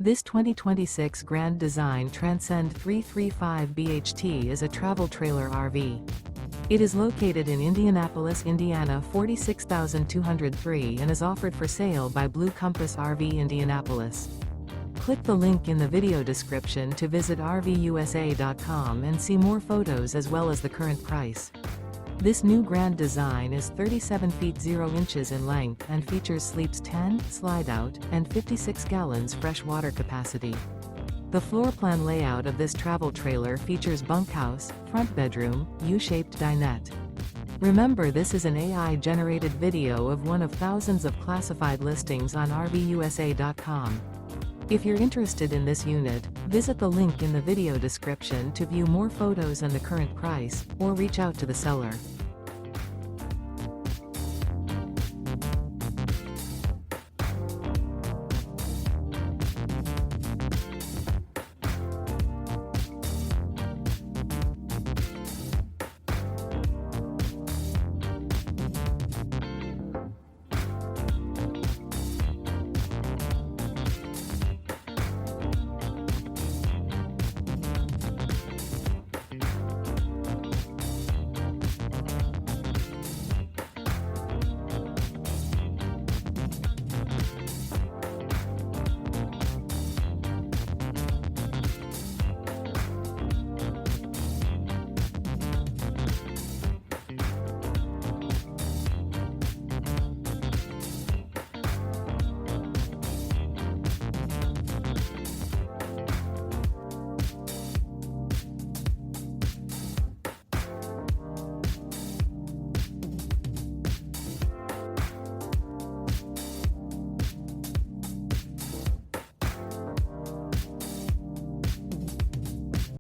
This 2026 Grand Design Transcend 335 BHT is a travel trailer RV. It is located in Indianapolis, Indiana 46203 and is offered for sale by Blue Compass RV Indianapolis. Click the link in the video description to visit RVUSA.com and see more photos as well as the current price. This new Grand Design is 37 feet 0 inches in length and features sleeps 10, Slideout, and 56 gallons fresh water capacity. The floor plan layout of this travel trailer features bunkhouse, front bedroom, U-shaped dinette. Remember, this is an AI-generated video of one of thousands of classified listings on RVUSA.com. If you're interested in this unit, visit the link in the video description to view more photos and the current price, or reach out to the seller.